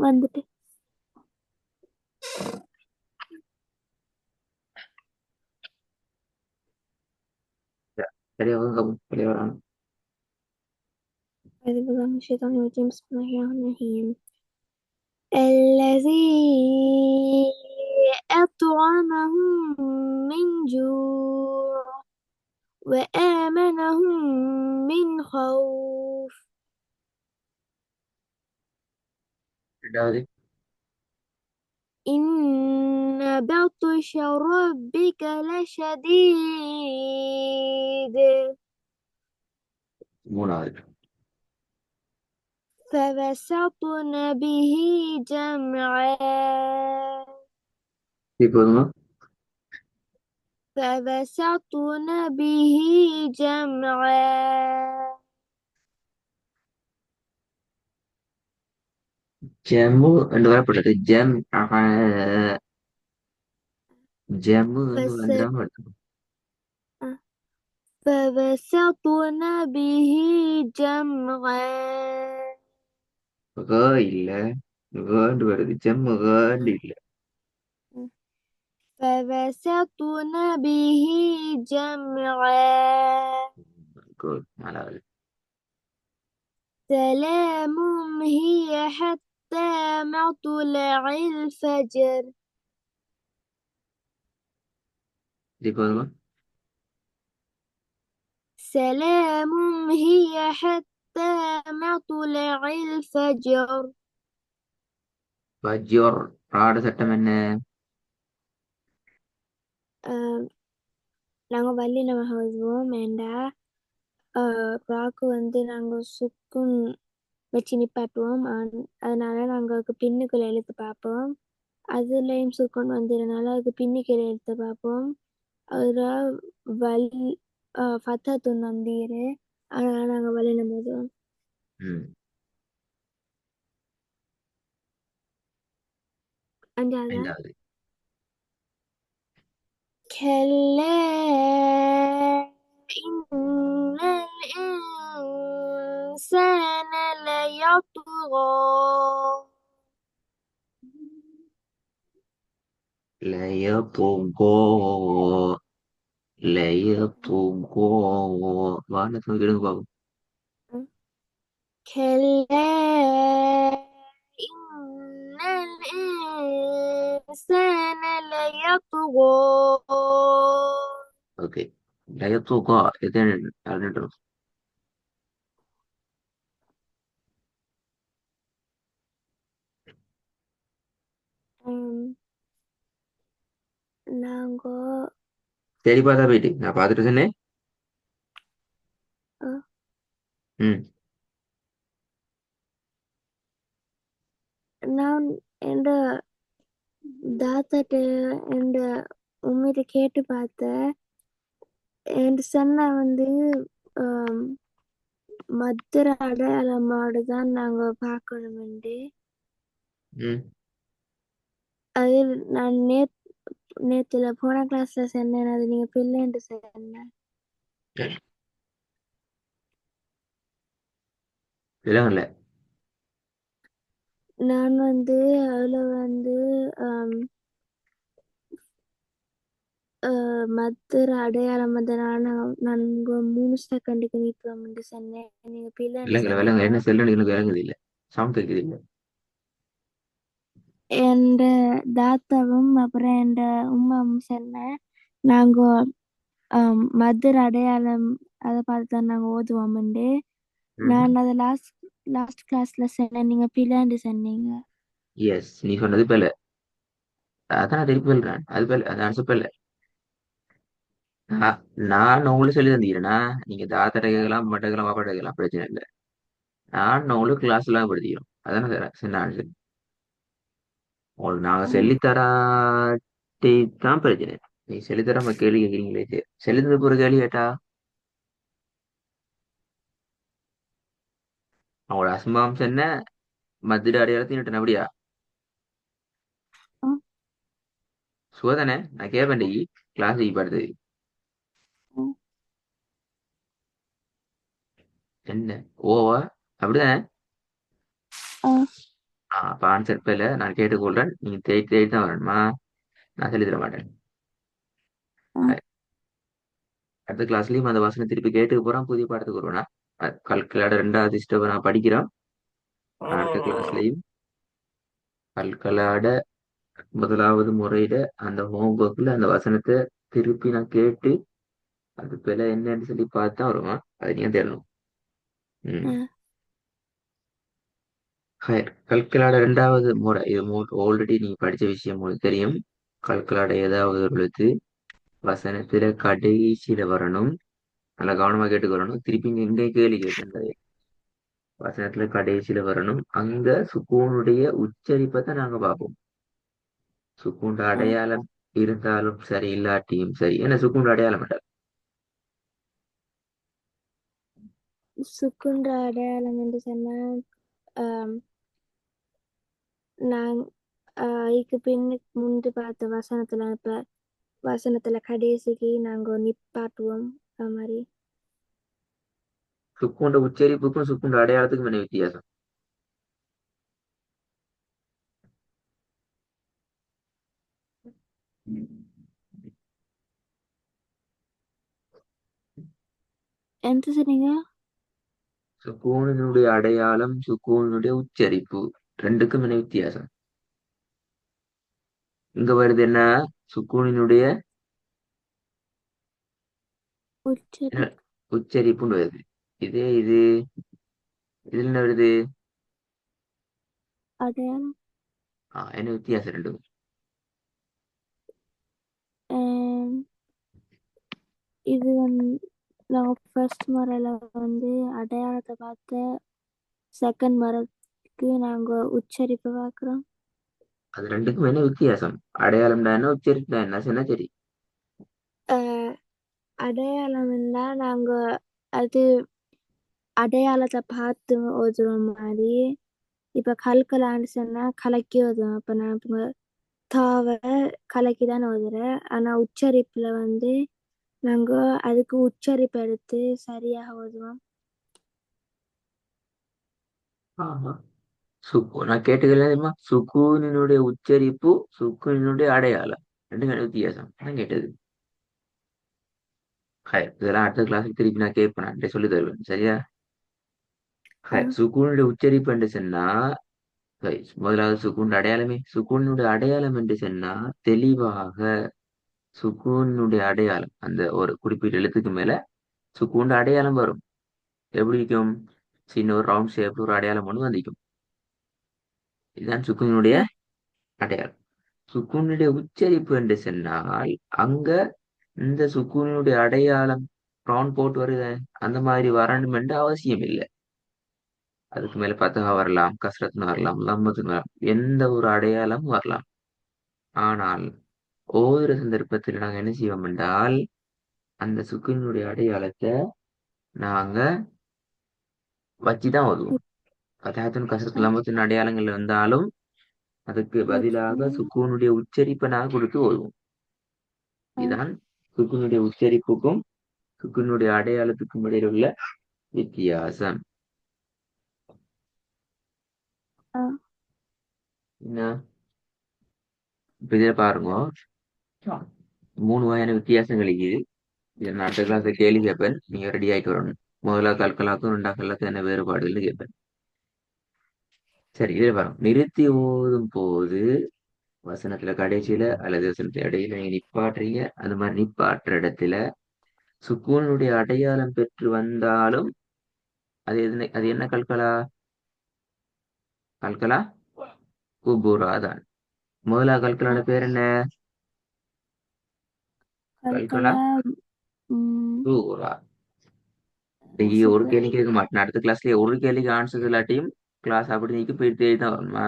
வந்துட்டு சரி அவங்க வெளியே வராங்க. أعوذ بالله من الشيطان الرجيم بسم الله الرحمن الرحيم الذي أطعمهم من جوع وآمنهم من خوف ரெண்டாவது إن بطش ربك لشديد மூணாவது فوسطن به جمعا இப்போதுமா فوسطن به جمعا ஜம்மு என்று வரப்பட்டது ஜம்மு என்று فس... வந்துடாம எடுத்துக்கணும். فوسطن به جمعا க இல்ல வேண்டு வருது ஜம்மு வேண்டு இல்ல. فوسطن به جمعا குட் நாலாவது سلام هي حتى مطلع الفجر இப்போதுமா سلام هي حتى مطلع الفجر பஜ்யோர் ராட சட்டம் என்ன? நாங்கள் வள்ளி நமக ஓதுவோம் வேண்டா ராக்கு வந்து நாங்கள் சுக்குன் வச்சு நிப்பாட்டுவோம் அதனால நாங்கள் அதுக்கு பின்னுக்குள்ள எழுத்து பார்ப்போம் அதுலேயும் சுக்குன் வந்ததுனால அதுக்கு பின்னுக்குள்ள எழுத்து பார்ப்போம் அதில் வல் ஃபத்தத்துன் வந்தீரு அதனால நாங்கள் வள்ளி நம்ம ஓதுவோம் ம் அஞ்சாவதா ஐந்தாவது كلا إن الإنسان ليطغى லயத்துங்கோ லயத்துங்கோ வானத்தை கிடுங்க பாப்போம். كلا إن الإنسان ليطغى ஓகே லயத்துங்கோ இது ரெண்டு நாங்கோ சரி பார்த்தா போயிட்டு நான் பார்த்துட்டு சொன்னேன். ம் நான் என்ற தாத்தாட்ட என்ற உண்மையிட்ட கேட்டு பார்த்தேன் என் சொன்ன வந்து மதுர அடையாளமாடு தான் நாங்க பார்க்கணுமெண்டு ம் அது நான் நேத்துல போன கிளாஸ்ல சொன்னேன் அது நீங்க பிள்ளைன்னு சொன்னேன் இல்லைங்கல்ல நான் வந்து அதுல வந்து மதுர அடையாளம் வந்து நாங்க 3 செகண்டுக்கு நிற்போம்னு சொன்னேன் நீங்க பிள்ளைன்னு விலங்குல சொன்னீங்க விலங்கு என்ன செல்லுன்னு எனக்கு விளங்குது இல்லை. சவுண்ட் கேட்குது இல்லை. எந்த தாத்தாவும் அப்புறம் எந்த உமாவும் சொன்னேன் நாங்க மதுர அடையாளம் அதை பார்த்து தான் நாங்க ஓதுவோம்ண்டு நான் அதை லாஸ்ட் கிளாஸ்ல சொன்னேன் நீங்க பிள்ளைன்னு சொன்னீங்க எஸ் நீ சொன்னது பேல அதான் நான் திருப்பி சொல்றேன் அது பேல அது ஆன்சர் பேல. நான் நான் உங்களுக்கு சொல்லி தந்தீங்கன்னா நீங்க தாத்தா கேட்கலாம் மட்ட கேட்கலாம் பாப்பாட்ட கேட்கலாம் பிரச்சனை இல்லை. நான் உங்களுக்கு கிளாஸ் எல்லாம் படுத்திக்கிறோம் அதானே தரேன் சின்ன ஆன்சர். உங்களுக்கு நாங்க சொல்லித்தராட்டி தான் பிரச்சனை. நீ சொல்லித்தராம கேள்வி கேட்குறீங்களே சரி சொல்லித்தர ஒரு கேள்வி கேட்டா அவங்களோட அசம்பாவம் என்ன மதுரை அடையாளத்தையும் அப்படியா ம், சுகதானே நான் கேட்பேன் கிளாஸ் படுத்து ம், என்ன ஓவா அப்படிதானே ம். அப்ப ஆன்சர் பேல நான் கேட்டுக்கொள்றேன். நீங்க தேடி தேடி தான் வரணுமா? நான் சொல்லி தர மாட்டேன். ஆ அடுத்த கிளாஸ்லயும் அந்த வசனம் திருப்பி கேட்டுக்க போறான். புதிய பாடத்துக்கு வருவேனா? கல்கலாட 2வது ஸ்டெப் நான் படிக்கிறேன். அடுத்த கிளாஸ்லயும் கல்கலாட 1வது முறையிட அந்த ஹோம்ஒர்க்ல அந்த வசனத்தை திருப்பி நான் கேட்டு அது பிழை என்னன்னு சொல்லி பார்த்து தான் வருவான். அது நீங்க தேடணும். ஆ ம். ஹைர். கல்கலாட 2வது முறை இது ஆல்ரெடி நீங்க படிச்ச விஷயம் உங்களுக்கு தெரியும். கல்கலாட ஏதாவது ஒரு எழுத்து வசனத்துல கடைசியில வரணும். நல்லா கவனமா கேட்டு வரணும். திருப்பி இங்க கேள்வி கேட்கின்றது. வசனத்துல கடைசியில வரணும். அங்க சுக்கூனுடைய உச்சரிப்பை தான் நாங்க பார்ப்போம். சுக்கூண்ட ஆ அடையாளம் இருந்தாலும் சரி இல்லாட்டியும் சரி. ஏன்னா சுக்கூண்ட அடையாளம் இல்ல. சுக்குன்ற அடையாளம் என்று சொன்னால் ஆம், நான் இதுக்கு பின்னுக்கு முந்தி பார்த்த வசனத்துல இப்ப வசனத்துல கடைசிக்கு நாங்க நிப்பாட்டுவோம் அது மாதிரி. சுக்கூண்ட உச்சரிப்புக்கும் சுக்கூண்ட அடையாளத்துக்கும் என்ன வித்தியாசம்? எந்த சொன்னீங்க? சுக்கூனினுடைய அடையாளம் சுக்கூனினுடைய உச்சரிப்பு ரெண்டுக்கும் என்ன வித்தியாசம்? இங்க வருது என்ன? சுக்கூனினுடைய உச்சரி என்ன உச்சரிப்புன்னு வருது. இது இதுல என்ன வருது? அடையாளம். என்ன வித்தியாசம் ரெண்டும்? ஆம், இது வந்து நாங்கள் ஃபர்ஸ்ட் முறையில் வந்து அடையாளத்தை பார்த்த செகண்ட் முறைக்கு நாங்கள் உச்சரிப்பை பார்க்குறோம். அது ரெண்டுக்கும் என்ன வித்தியாசம்? அடையாளம்டா என்ன உச்சரிப்புடா என்ன சொன்னா சரி. அடையாளம் இருந்தால் நாங்கள் அது அடையாளத்தை பார்த்து ஓதுற மாதிரி. இப்போ கல்கலான்னு சொன்னால் கலக்கி ஓதுவோம். அப்போ நான் இப்போ தாவை கலக்கி தான் ஓதுறேன். ஆனால் உச்சரிப்பில் வந்து நாங்கள் அதுக்கு உச்சரிப்பு எடுத்து சரியாக ஓதுவோம். ஆமா. நான் கேட்டுக்கிறேன் தெரியுமா? சுக்கூனினுடைய உச்சரிப்பு சுக்கூனினுடைய அடையாளம் ரெண்டும் என்ன வித்தியாசம் நான் கேட்டது. ஹாய், இதெல்லாம் அடுத்த கிளாஸுக்கு திருப்பி நான் கேட்பேன். நான் சொல்லி தருவேன் சரியா? ஆ ஹாய், சுக்கூனுடைய உச்சரிப்பு என்று சொன்னா ஹாய், முதலாவது சுக்கூனுடைய அடையாளமே சுக்கூனுடைய அடையாளம் என்று சொன்னா தெளிவாக சுக்கூனுடைய அடையாளம் அந்த ஒரு குறிப்பிட்ட எழுத்துக்கு மேல சுக்கூனுடைய அடையாளம் வரும். எப்படி இருக்கும்? சின்ன ஒரு ரவுண்ட் ஷேப்ல ஒரு அடையாளம் ஒன்று வந்திருக்கும். இதுதான் சுக்கூனுடைய ஆ அடையாளம். சுக்கூனுடைய உச்சரிப்பு என்று சொன்னால் அங்க இந்த சுக்கூனுடைய அடையாளம் ரவுண்ட் போட்டு வருது அந்த மாதிரி வரணும் என்று அவசியம் இல்லை. அதுக்கு மேல பத்தகா வரலாம், கஸ்ரத்னு வரலாம், லம்மத்துன்னு வரலாம், எந்த ஒரு அடையாளமும் வரலாம். ஆனால் ஓதுற சந்தர்ப்பத்தில் நாங்க என்ன செய்வோம் என்றால் அந்த சுக்குனுடைய அடையாளத்தை நாங்க வச்சுதான் ஓதுவோம். பத்தகத்தின் கஸ்ரத் ஆ லம்மத்தின் அடையாளங்கள் இருந்தாலும் அதுக்கு பதிலாக ஓகே. சுக்கூனுடைய உச்சரிப்பை நாங்க கொடுத்து ஓதுவோம். ஆ இதுதான் சுக்குனுடைய உச்சரிப்புக்கும் சுக்குனுடைய அடையாளத்துக்கும் இடையில் உள்ள வித்தியாசம். ஆ என்ன இப்ப இதில் பாருங்க, 3 வகையான வித்தியாசங்கள் இருக்குது. இதை நான் அடுத்த கிளாஸ் கேள்வி கேட்பேன். நீங்க ரெடி ஆயிட்டு வரணும். முதலா கல்கலாக்கும் 2வது என்ன வேறுபாடுகள் கேட்பேன். சரி, இதில் பாருங்க, நிறுத்தி ஓதும் போது வசனத்துல கடைசியில அல்லது வசனத்துல இடையில நீங்க நிப்பாட்டுறீங்க. அந்த மாதிரி நிப்பாட்டுற இடத்துல சுக்கூனுடைய அடையாளம் பெற்று வந்தாலும் அது என்ன கல்கலா? கல்கலா குபூரா தான். முதலா கல்கலாட ஆ பேர் என்ன? கல்கலா கல்கலா. ம் குபூரா. நீங்க ஒரு சூப்பர். கேள்வி கேட்க மாட்டேன். அடுத்த கிளாஸ்லயே ஒரு கேள்விக்கு ஆன்சர் இல்லாட்டியும் கிளாஸ் அப்படி நீக்கி போயிட்டே தான் வருமா?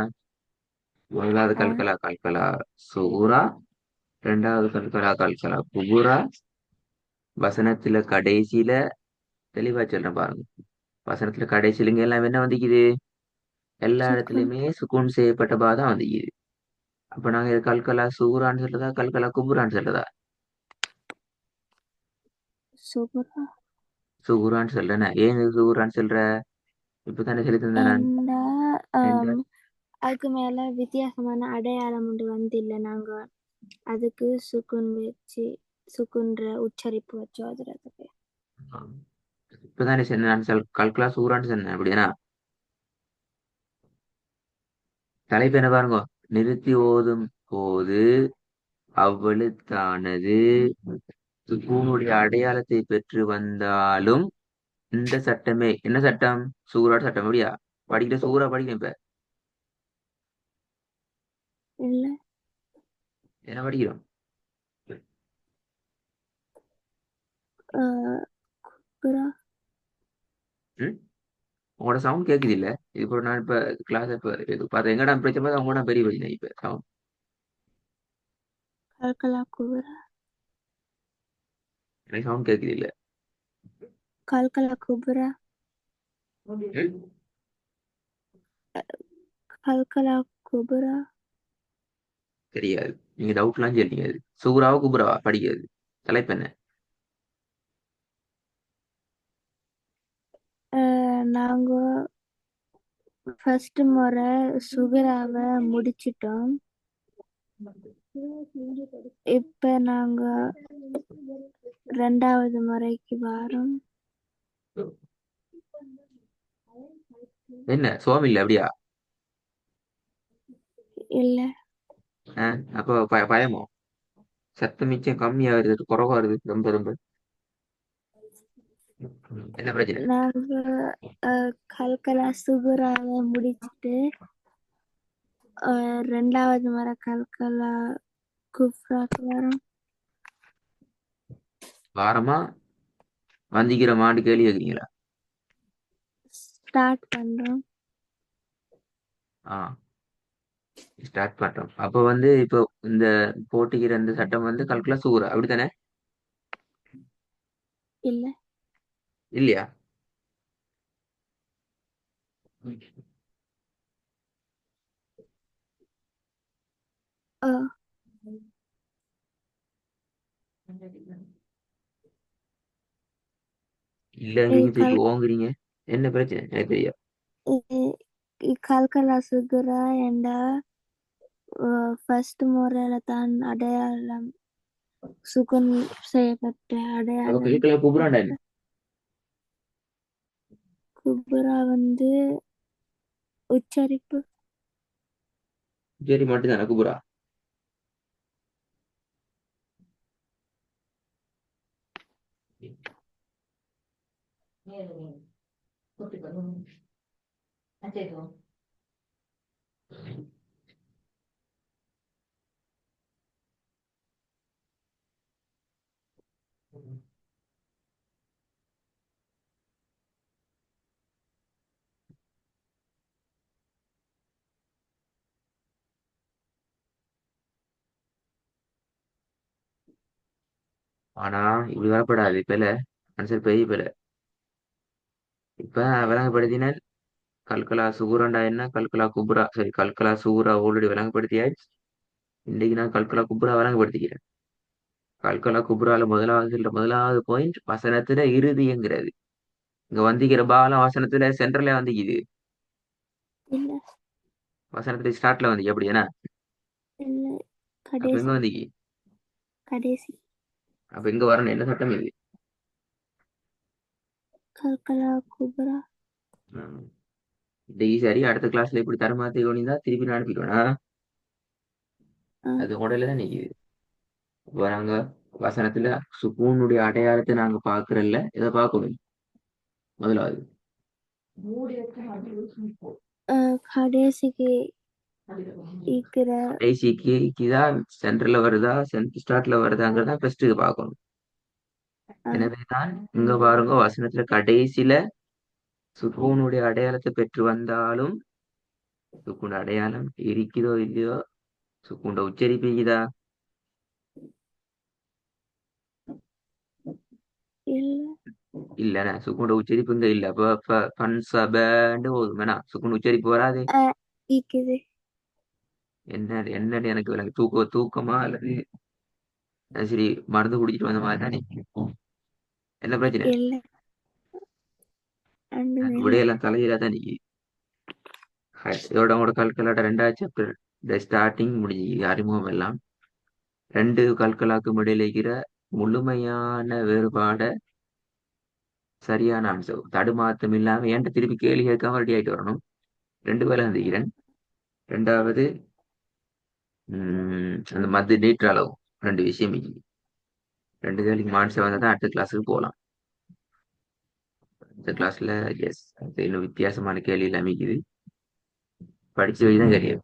முதலாவது ஆ கல்கலா கல்கலா சூரா, 2வது கல்கலா கல்கலா குபுரா. வசனத்துல கடைசியில தெளிவா சொல்றேன் பாருங்க. வசனத்துல கடைசியில இங்க எல்லாம் என்ன வந்திக்குது? எல்லா சுக்குன். இடத்துலயுமே சுக்கூன் செய்யப்பட்ட பாதான் வந்திக்குது. அப்ப நாங்க இது கல்கலா சூரான்னு சொல்றதா கல்கலா குபுரான்னு சொல்றதா? சூப்பரா. சூரான்னு சொல்றேன். ஏன் இது சூரான்னு சொல்ற? இப்பதானே சொல்லி தந்தேன் நான். ஏண்டா என்ன? அதுக்கு மேல வித்தியாசமான அடையாளம் ஒன்று வந்து இல்லை நாங்க அதுக்கு சுக்குன் வச்சு சுக்குன்ற உச்சரிப்பு வச்சு அதுறதுக்கு. இப்பதானே சொன்னேன் நான் கல்குலா சூறான்னு சொன்னேன் அப்படியானா தலைப்பு என்ன பாருங்க. நிறுத்தி ஓதும் போது அவ்வெழுத்தானது சுக்கூனுடைய அடையாளத்தை பெற்று வந்தாலும் இந்த சட்டமே என்ன சட்டம்? சூறாட சட்டம் அப்படியா? படிக்கிற சூறா படிக்கிறேன் இப்ப. இல்ல. என்ன படிக்கிறோம்? குரா. ம் உங்களோட சவுண்ட் கேக்குது இல்ல? இப்போ நான் இப்ப கிளாஸ் இப்ப இது பார்த்து எங்கடா பிரச்சனை பார்த்து அவங்க பெரிய பிரச்சனை இப்ப சவுண்ட். கல்கலா குபுரா. எனக்கு சவுண்ட் கேக்குது இல்ல. கல்கலா குபுரா. ம்? கல்கலா குபுரா. தெரியாது. நீங்க டவுட்லாம் கேட்டீங்க. அது சூறாவா குபுராவா படிக்கிறது? தலைப்பு என்ன? நாங்க ஃபர்ஸ்ட் முறை சுகுராவை முடிச்சிட்டோம். இப்ப நாங்க ரெண்டாவது முறைக்கு வாரோம். என்ன சுவாமி இல்ல அப்படியா? இல்ல. அப்போ பயமோ? சத்தம் மிச்சம் கம்மியா வருது குறைவா வருது ரொம்ப ரொம்ப. என்ன பிரச்சனை? நாங்க கல்கலா சுகுராவை முடிச்சிட்டு ரெண்டாவது முறை கல்கலா குப்ராக்கு வரோம். வாரமா வந்திக்கிற மாண்டு கேள்வி கேக்குறீங்களா? ஸ்டார்ட் பண்றோம். ஆ ஸ்டார்ட் பண்றோம். அப்ப வந்து இப்போ இந்த போட்டிக்கிற இந்த சட்டம் வந்து கல்குலா சூறா அப்படித்தானே? இல்ல. இல்லையா? அஹ், இல்லங்கிறீங்க திருப்பி ஓங்குறீங்க. என்ன பிரச்சனை எனக்கு தெரியாது. கல்கலா சுகுரா என்ற ஃபர்ஸ்ட் முறையில தான் அடையாளம் சுகுன் செய்யப்பட்ட அப்ப அடையாளம். கல்குலா குபுராண்டா என்ன? குபுரா வந்து உச்சரிப்பு. சரி மட்டும்தானே குபுரா? ஆனா இப்படி வரப்படாது இப்ப ஆன்சர் பெரிய பிள்ளை. இப்ப விளங்கப்படுத்தின கல்கலா சூரண்டா என்ன கல்கலா குபுரா சரி கல்கலா சூரா ஆல்ரெடி விளங்கப்படுத்தியாச்சு. இன்னைக்கு நான் கல்கலா குபுரா விளங்கப்படுத்திக்கிறேன். கல்கலா குபுரால முதலாவது பாயிண்ட் வசனத்துல இறுதிங்கிறது. இங்க வந்திக்கிற பாலம் வசனத்துல சென்டர்ல வந்திக்குது. இல்ல. வசனத்துல ஸ்டார்ட்ல வந்திக்கு அப்படி என்ன? இல்ல. அப்ப எங்க கடைசி. வந்திக்கு? கடைசி. அப்ப எங்க வரணும்? என்ன சட்டம் இது? கல்கலா குபுரா. இன்னைக்கு சரி அடுத்த கிளாஸ்ல இப்படி தரமாத்தி கொண்டா திருப்பி நான் அனுப்பிடுவேனா? அஹ், அது உடல தான் நிக்குது. வராங்க வசனத்துல சுக்கூனுடைய அடையாளத்தை நாங்க பாக்குறல்ல இதை பார்க்கணும் முதலாவது. கடைசிக்கு இருக்கிற கடைசிக்கு சென்டர்ல வருதா ஸ்டார்ட்ல வருதாங்கிறதா ஃபர்ஸ்ட் பார்க்கணும். அஹ், எனவேதான் இங்க பாருங்க வசனத்துல கடைசியில சுக்கூனுடைய அடையாளத்தை பெற்று வந்தாலும் சுக்குண்ட அடையாளம் இருக்குதோ இல்லையோ சுக்குண்ட உச்சரிப்பிக்குதா? இல்ல. இல்லண்ணா சுக்குண்ட உச்சரிப்பு இங்க இல்ல. அப்ப பன்சபன்னு போதும் வேணா சுக்குண்ட உச்சரிப்பு வராது. இருக்குது. என்ன என்னன்னு எனக்கு விளங்கு தூக்கமா அல்லது சரி மருந்து குடிச்சிட்டு வந்த மாதிரி தானே? என்ன பிரச்சனை? இல்ல. ரெண்டுமே இல்ல. விடையெல்லாம் தலையில தான் நிக்கி. இதோட உங்களோட கல்கலாட்ட 2வது சாப்டர் ஸ்டார்டிங் முடிஞ்சு அறிமுகம் எல்லாம் 2 கல்கலாக்கும் இடையில இருக்கிற முழுமையான வேறுபாட சரியான ஆன்சர் தடுமாற்றம் இல்லாம என்கிட்ட திருப்பி கேள்வி கேட்காம ரெடி ஆயிட்டு வரணும். 2 வேலை சந்திக்கிறேன். 2வது அந்த மது நீட் அளவு 2 விஷயம் இருக்கு. 2 கேள்விக்கு ஆன்சர் வந்தா தான் அடுத்த கிளாஸுக்கு போகலாம். அடுத்த கிளாஸ்ல எஸ் இன்னும் வித்தியாசமான கேள்வி எல்லாம் இருக்குது. படிச்சு வை தான் தெரியும்.